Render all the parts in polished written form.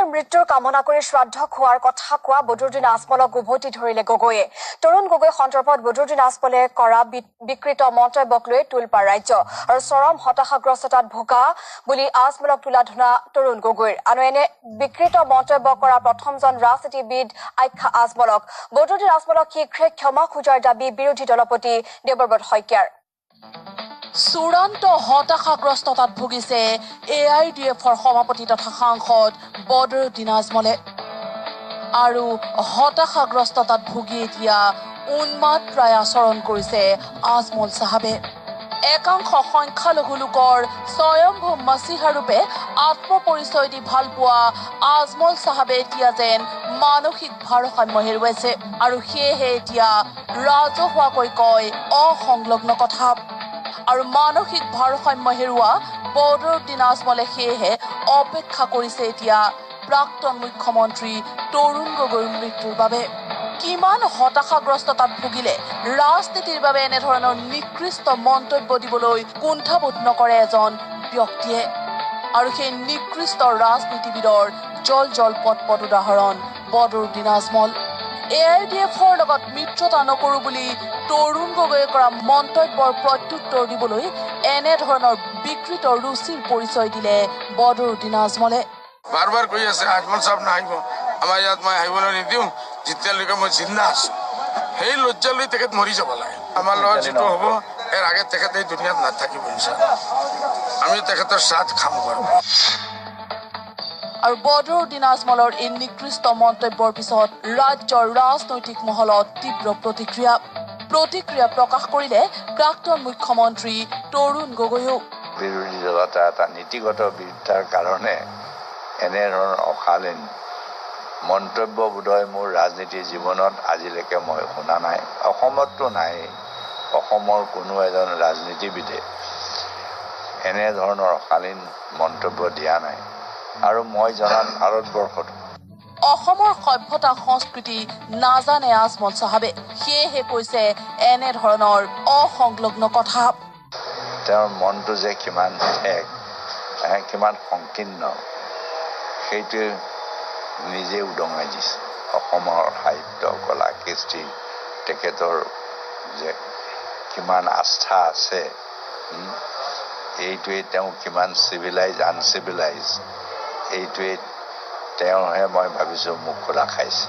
গগৈৰ মৃত্যুৰ কামনা কৰি শ্ৰাদ্ধ খোৱাৰ কথা কোৱা বদৰুদ্দিন আজমলক উভতি ধৰিলে গগৈয়ে তৰুণ গগৈ সন্দৰ্ভত বদৰুদ্দিন আজমলে কৰা বিকৃত মন্তব্যক লৈ তোলপাৰ ৰাজ্য আৰু চৰম হতাশাগ্ৰস্ততাত ভোগা বুলি আজমলক তোলা ধুনা তৰুণ গগৈৰ আৰু এনে বিকৃত মন্তব্য কৰা প্ৰথমজন ৰাজনীতিবিদ আখ্যা আজমলক বদৰুদ্দিন আজমলক শীঘ্ৰে ক্ষমা খোজাৰ দাবী বিৰোধী দলপতি দেৱব্ৰত শইকীয়াৰ চূড়ান্ত হতাশাগ্ৰস্ততাত ভুগিছে AIDFৰ সভাপতি তথা সাংসদ বদৰুদ্দিন আজমলে আৰু হতাশাগ্ৰস্ততাত ভুগি এতিয়া উন্মাদপ্ৰায় আচৰণ কৰিছে আজমল চাহাবে একাংশ সংখ্যালঘু লোকৰ স্বয়ম্ভু মছিহা ৰূপে আত্মপৰিচয় দি ভাল পোৱা আজমল চাহাবে এতিয়া যেন মানসিক ভাৰসাম্য হেৰুৱাইছে আৰু সেয়েহে এতিয়া ৰাজহুৱাকৈ কয় অসংলগ্ন কথা আৰু মানসিক ভাৰসাম্য হেৰুৱা বদৰুদ্দিন আজমলে সেয়েহে অপেক্ষা কৰিছে এতিয়া প্ৰাক্তন মুখ্যমন্ত্ৰী তৰুণ গগৈৰ মৃত্যুৰ বাবে কিমান হতাশাগ্ৰস্ততাত ভুগিলে ৰাজনীতিৰ বাবে এনেধৰণৰ নিকৃষ্ট মন্তব্য দিবলৈ কুণ্ঠাবোধ নকৰে এজন ব্যক্তিয়ে আৰু সেই নিকৃষ্ট ৰাজনীতিবিদৰ জল পট উদাহৰণ বদৰুদ্দিন আজমল AIDFৰ লগত মিত্ৰতা নকৰো বুলি তৰুণ গগৈয়ে কৰা মন্তব্যৰ প্ৰত্যুত্তৰ দিবলৈ এনেধৰণৰ বিকৃত ৰুচিৰ পৰিচয় দিলে বদৰুদ্দিন আজমলে বাৰ কৈ আছে আজমল সাহেব নাহিব আমাৰ ইয়াত মই আহিবলৈ নিদিওঁ যেতিয়ালৈকে মই জিন্দা আছো সেই লজ্জা লৈ তেখেত মৰি যাব লাগে আমাৰ লগত যিটো হ'ব এৰ আগে তেখেত এই দুনিয়াত নাথাকিব ইনশাআল্লাহ আমি তেখেতৰ সাথ কাম কৰিম আৰু বদৰুদ্দিন আজমলৰ এই নিকৃষ্ট মন্তব্যৰ পিছত ৰাজ্যৰ ৰাজনৈতিক মহলত তীব্ৰ প্ৰতিক্ৰিয়া প্ৰকাশ কৰিলে প্ৰাক্তন মুখ্যমন্ত্ৰী তৰুণ গগৈও বিৰোধী দলত এটা নীতিগত বিৰুদ্ধাৰ কাৰণে এনেধৰণৰ অশালীন মন্তব্য বোধহয় মোৰ ৰাজনীতিৰ জীৱনত আজিলৈকে মই শুনা নাই অসমতো নাই অসমৰ কোনো এজন ৰাজনীতিবিদে এনেধৰণৰ অশালীন মন্তব্য দিয়া নাই আৰু মই জনাত ভাৰতবৰ্ষত অসমৰ সভ্যতা সংস্কৃতি নাজানে আজমল চাহাবে সেয়েহে কৈছে এনেধৰণৰ অসংলগ্ন কথা তেওঁৰ মনটো যে কিমান কিমান সংকীৰ্ণ সেইটোৱে নিজে উদঙাই দিছে অসমৰ সাহিত্য কলা কৃষ্টি তেখেতৰ যে কিমান আস্থা আছে এইটোৱে তেওঁ কিমান চিভিলাইজ আনচিভিলাইজ এইটোৱে তেওঁহে মই ভাবিছোঁ মুখ খোলা খাইছে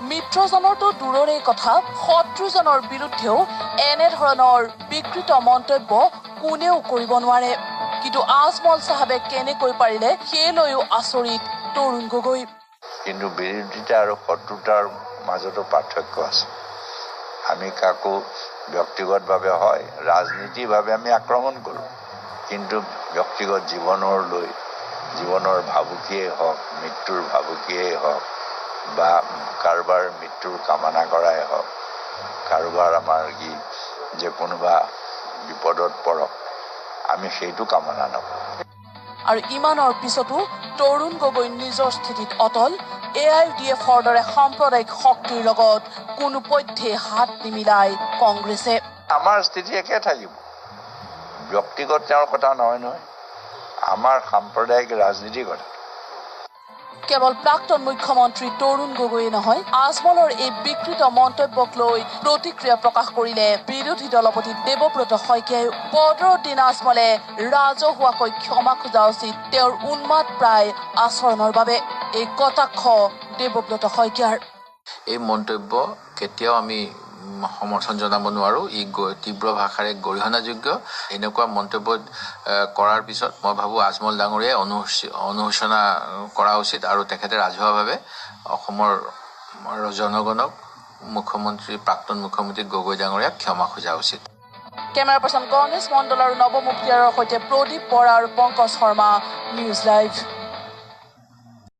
মিত্ৰজনৰতো দূৰৰে কথা শত্ৰুজনৰ বিৰুদ্ধেও এনেধৰণৰ বিকৃত মন্তব্য কোনেও কৰিব নোৱাৰে কিন্তু আজমল চাহাবে কেনেকৈ পাৰিলে সেইলৈও আচৰিত তৰুণ গগৈ কিন্তু বিৰোধিতা আৰু শত্ৰুতাৰ মাজতো পাৰ্থক্য আছে আমি কাকো ব্যক্তিগতভাৱে হয় ৰাজনীতিভাৱে আমি আক্ৰমণ কৰোঁ কিন্তু ব্যক্তিগত জীৱনৰ ভাবুকিয়েই হওক মৃত্যুৰ ভাবুকিয়েই হওক বা কাৰোবাৰ মৃত্যুৰ কামনা কৰাই হওক কাৰোবাৰ আমাৰ কি যে কোনোবা বিপদত পৰক আমি সেইটো কামনা নকৰোঁ আৰু ইমানৰ পিছতো তৰুণ গগৈ নিজৰ স্থিতিত অটল AIDFৰ দৰে সাম্প্ৰদায়িক শক্তিৰ লগত কোনো পধ্যে হাত নিমিলাই কংগ্ৰেছে আমাৰ স্থিতি একে থাকিব ব্যক্তিগত তেওঁৰ কথা নহয় আমাৰ সাম্প্ৰদায়িক ৰাজনীতিৰ কথা কেৱল প্ৰাক্তন মুখ্যমন্ত্ৰী তৰুণ গগৈয়ে নহয় আজমলৰ এই বিকৃত মন্তব্যক লৈ প্ৰতিক্ৰিয়া প্ৰকাশ কৰিলে বিৰোধী দলপতি দেৱব্ৰত শইকীয়াই বদৰুদ্দিন আজমলে ৰাজহুৱাকৈ ক্ষমা খোজা উচিত তেওঁৰ উন্মাদ প্ৰায় আচৰণৰ বাবে এই কটাক্ষ দেৱব্ৰত শইকীয়াৰ এই মন্তব্য কেতিয়াও আমি সমৰ্থন জনাব নোৱাৰো ই তীব্ৰ ভাষাৰে গৰিহণাযোগ্য এনেকুৱা মন্তব্য কৰাৰ পিছত মই ভাবো আজমল ডাঙৰীয়াই অনুশোচনা কৰা উচিত আৰু তেখেতে ৰাজহুৱাভাৱে অসমৰ জনগণক প্ৰাক্তন মুখ্যমন্ত্ৰী গগৈ ডাঙৰীয়াক ক্ষমা খোজা উচিত কেমেৰা পাৰ্চন গণেশ মণ্ডল আৰু নৱমুক্তিয়াৰৰ সৈতে প্ৰদীপ বৰা আৰু পংকজ শৰ্মা নিউজ লাইভ